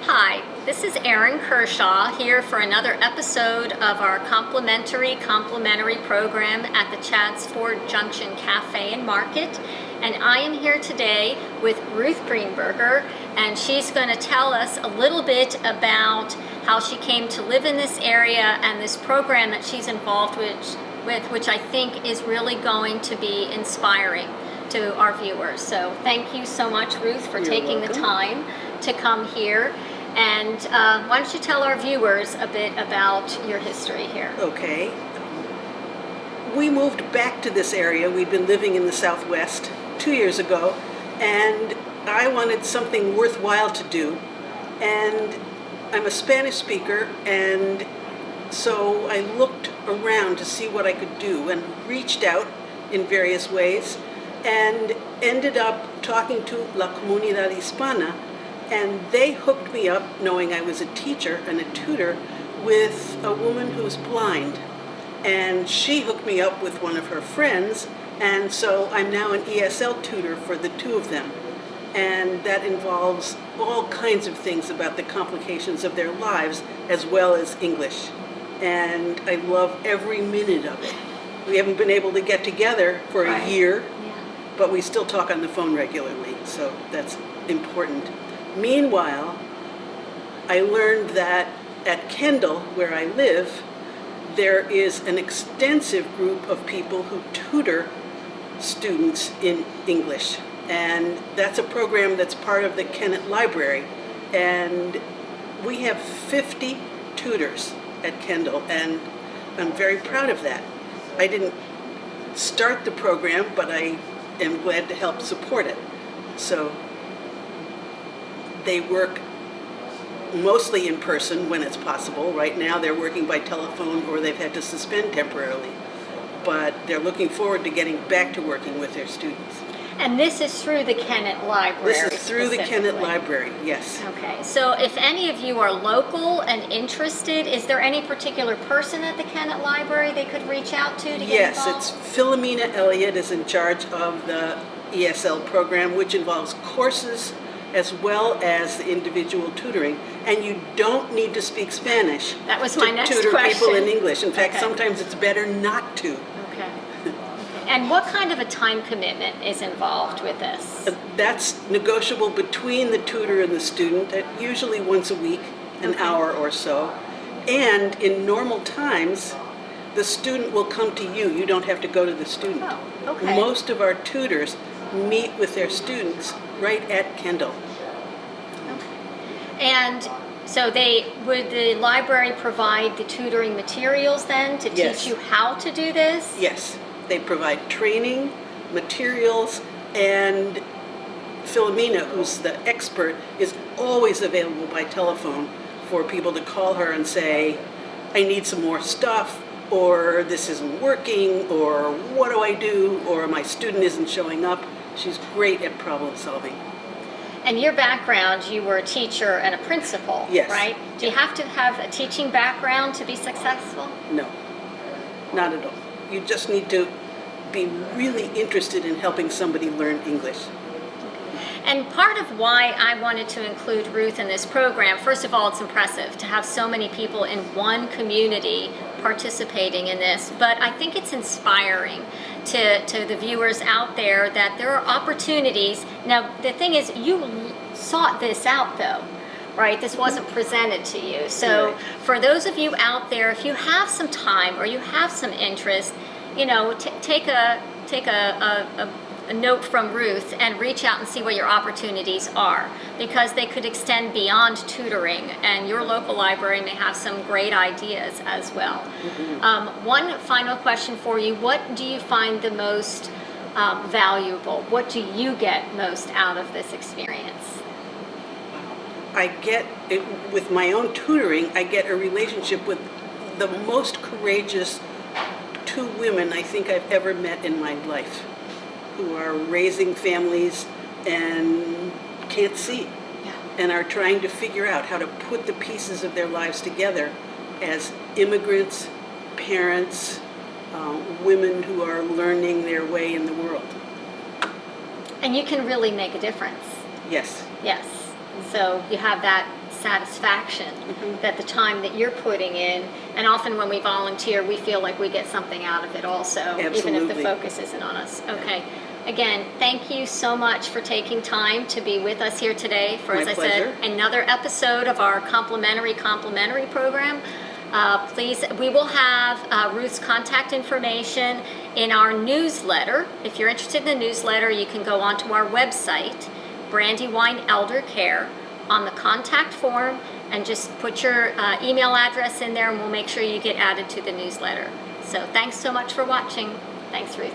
Hi, this is Erin Kershaw here for another episode of our complimentary program at the Chadds Ford Junction Cafe and Market. And I am here today with Ruth Greenberger, and she's going to tell us a little bit about how she came to live in this area and this program that she's involved with, which I think is really going to be inspiring to our viewers. So thank you so much, Ruth, for taking the time to come here. And why don't you tell our viewers a bit about your history here? Okay. We moved back to this area. We'd been living in the Southwest 2 years ago, and I wanted something worthwhile to do. And I'm a Spanish speaker, and so I looked around to see what I could do and reached out in various ways and ended up talking to La Comunidad Hispana. And they hooked me up, knowing I was a teacher and a tutor, with a woman who's blind. And she hooked me up with one of her friends, and so I'm now an ESL tutor for the two of them. And that involves all kinds of things about the complications of their lives, as well as English. And I love every minute of it. We haven't been able to get together for a year, but we still talk on the phone regularly, so that's important. Meanwhile, I learned that at Kendall, where I live, there is an extensive group of people who tutor students in English. And that's a program that's part of the Kennett Library. And we have 50 tutors at Kendall, and I'm very proud of that. I didn't start the program, but I am glad to help support it. So they work mostly in person when it's possible. Right now they're working by telephone, or they've had to suspend temporarily. But they're looking forward to getting back to working with their students. And this is through the Kennett Library? This is through the Kennett Library, yes. Okay, so if any of you are local and interested, is there any particular person at the Kennett Library they could reach out to get involved? Yes, it's Philomena Elliott is in charge of the ESL program, which involves courses as well as the individual tutoring. And you don't need to speak Spanish that was my next tutor question. People in English. In fact, sometimes it's better not to. Okay. And what kind of a time commitment is involved with this? That's negotiable between the tutor and the student, usually once a week, an hour or so. And in normal times, the student will come to you. You don't have to go to the student. Oh, okay. Most of our tutors meet with their students right at Kendall. Okay. And so would the library provide the tutoring materials then to teach you how to do this? Yes. They provide training, materials, and Philomena, who's the expert, is always available by telephone for people to call her and say, I need some more stuff, or this isn't working, or what do I do, or my student isn't showing up. She's great at problem solving. And your background, you were a teacher and a principal, right? Do you have to have a teaching background to be successful? No, not at all. You just need to be really interested in helping somebody learn English. And part of why I wanted to include Ruth in this program, first of all, it's impressive to have so many people in one community participating in this, but I think it's inspiring to the viewers out there that there are opportunities. Now, the thing is, you sought this out though, right? This wasn't presented to you. So for those of you out there, if you have some time or you have some interest, you know, take a note from Ruth and reach out and see what your opportunities are, because they could extend beyond tutoring, and your local library may have some great ideas as well. One final question for you. What do you find the most valuable? What do you get most out of this experience? I get it with my own tutoring. I get a relationship with the most courageous two women I think I've ever met in my life, who are raising families and can't see, and are trying to figure out how to put the pieces of their lives together as immigrants, parents, women who are learning their way in the world. And you can really make a difference. Yes. Yes. So you have that satisfaction that the time that you're putting in, and often when we volunteer, we feel like we get something out of it also, even if the Absolutely. focus isn't on us. Okay. Again, thank you so much for taking time to be with us here today for, My as I pleasure. said, another episode of our complimentary program. Please, we will have Ruth's contact information in our newsletter. If you're interested in the newsletter, you can go onto our website, Brandywine Elder Care, on the contact form, and just put your email address in there, and we'll make sure you get added to the newsletter. So thanks so much for watching. Thanks, Ruth.